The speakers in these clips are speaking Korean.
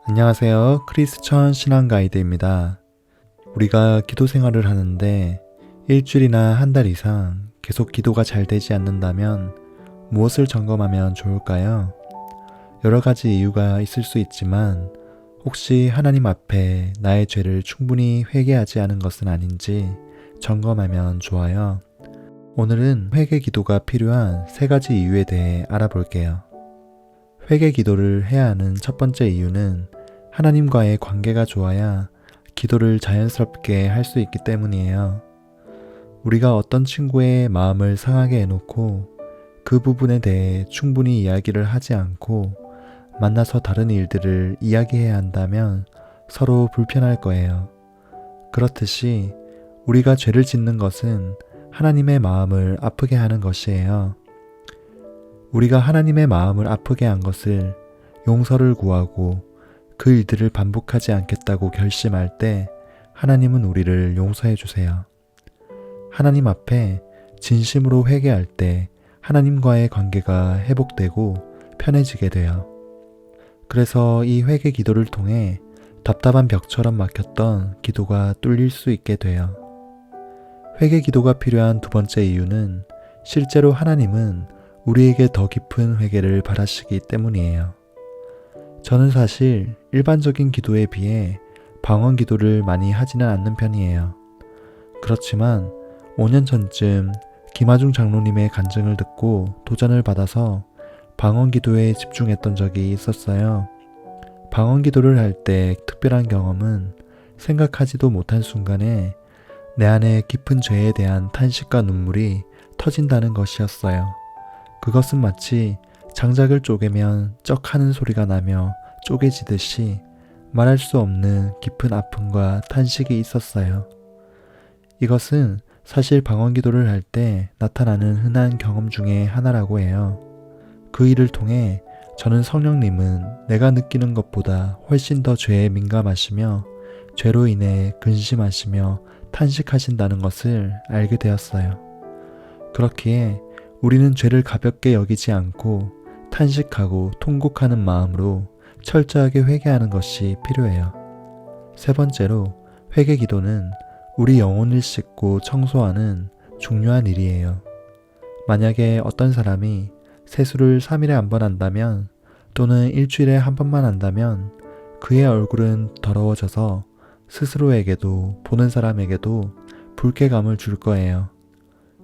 안녕하세요. 크리스천 신앙가이드입니다. 우리가 기도 생활을 하는데 일주일이나 한 달 이상 계속 기도가 잘 되지 않는다면 무엇을 점검하면 좋을까요? 여러 가지 이유가 있을 수 있지만 혹시 하나님 앞에 나의 죄를 충분히 회개하지 않은 것은 아닌지 점검하면 좋아요. 오늘은 회개 기도가 필요한 3가지 이유에 대해 알아볼게요. 회개 기도를 해야 하는 첫 번째 이유는 하나님과의 관계가 좋아야 기도를 자연스럽게 할 수 있기 때문이에요. 우리가 어떤 친구의 마음을 상하게 해놓고 그 부분에 대해 충분히 이야기를 하지 않고 만나서 다른 일들을 이야기해야 한다면 서로 불편할 거예요. 그렇듯이 우리가 죄를 짓는 것은 하나님의 마음을 아프게 하는 것이에요. 우리가 하나님의 마음을 아프게 한 것을 용서를 구하고 그 일들을 반복하지 않겠다고 결심할 때 하나님은 우리를 용서해 주세요. 하나님 앞에 진심으로 회개할 때 하나님과의 관계가 회복되고 편해지게 돼요. 그래서 이 회개 기도를 통해 답답한 벽처럼 막혔던 기도가 뚫릴 수 있게 돼요. 회개 기도가 필요한 두 번째 이유는 실제로 하나님은 우리에게 더 깊은 회개를 바라시기 때문이에요. 저는 사실 일반적인 기도에 비해 방언 기도를 많이 하지는 않는 편이에요. 그렇지만 5년 전쯤 김하중 장로님의 간증을 듣고 도전을 받아서 방언 기도에 집중했던 적이 있었어요. 방언 기도를 할 때 특별한 경험은 생각하지도 못한 순간에 내 안에 깊은 죄에 대한 탄식과 눈물이 터진다는 것이었어요. 그것은 마치 장작을 쪼개면 쩍 하는 소리가 나며 쪼개지듯이 말할 수 없는 깊은 아픔과 탄식이 있었어요. 이것은 사실 방언 기도를 할 때 나타나는 흔한 경험 중에 하나라고 해요. 그 일을 통해 저는 성령님은 내가 느끼는 것보다 훨씬 더 죄에 민감하시며 죄로 인해 근심하시며 탄식하신다는 것을 알게 되었어요. 그렇기에 우리는 죄를 가볍게 여기지 않고 탄식하고 통곡하는 마음으로 철저하게 회개하는 것이 필요해요. 세 번째로 회개 기도는 우리 영혼을 씻고 청소하는 중요한 일이에요. 만약에 어떤 사람이 세수를 3일에 한 번 한다면 또는 일주일에 한 번만 한다면 그의 얼굴은 더러워져서 스스로에게도 보는 사람에게도 불쾌감을 줄 거예요.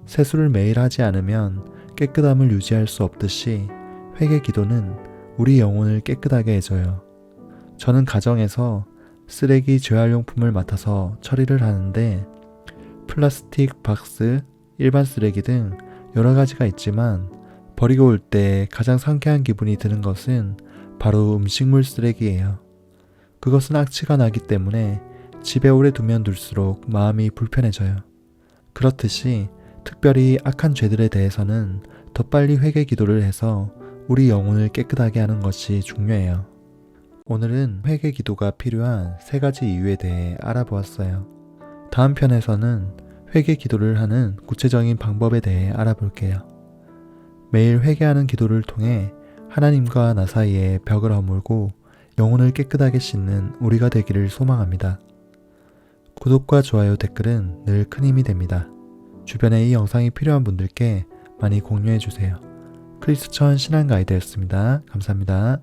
세수를 매일 하지 않으면 깨끗함을 유지할 수 없듯이 회개 기도는 우리 영혼을 깨끗하게 해줘요. 저는 가정에서 쓰레기 재활용품을 맡아서 처리를 하는데 플라스틱 박스, 일반 쓰레기 등 여러 가지가 있지만 버리고 올 때 가장 상쾌한 기분이 드는 것은 바로 음식물 쓰레기예요. 그것은 악취가 나기 때문에 집에 오래 두면 둘수록 마음이 불편해져요. 그렇듯이 특별히 악한 죄들에 대해서는 더 빨리 회개 기도를 해서 우리 영혼을 깨끗하게 하는 것이 중요해요. 오늘은 회개 기도가 필요한 3가지 이유에 대해 알아보았어요. 다음 편에서는 회개 기도를 하는 구체적인 방법에 대해 알아볼게요. 매일 회개하는 기도를 통해 하나님과 나 사이에 벽을 허물고 영혼을 깨끗하게 씻는 우리가 되기를 소망합니다. 구독과 좋아요, 댓글은 늘 큰 힘이 됩니다. 주변에 이 영상이 필요한 분들께 많이 공유해주세요. 크리스천 신앙가이드였습니다. 감사합니다.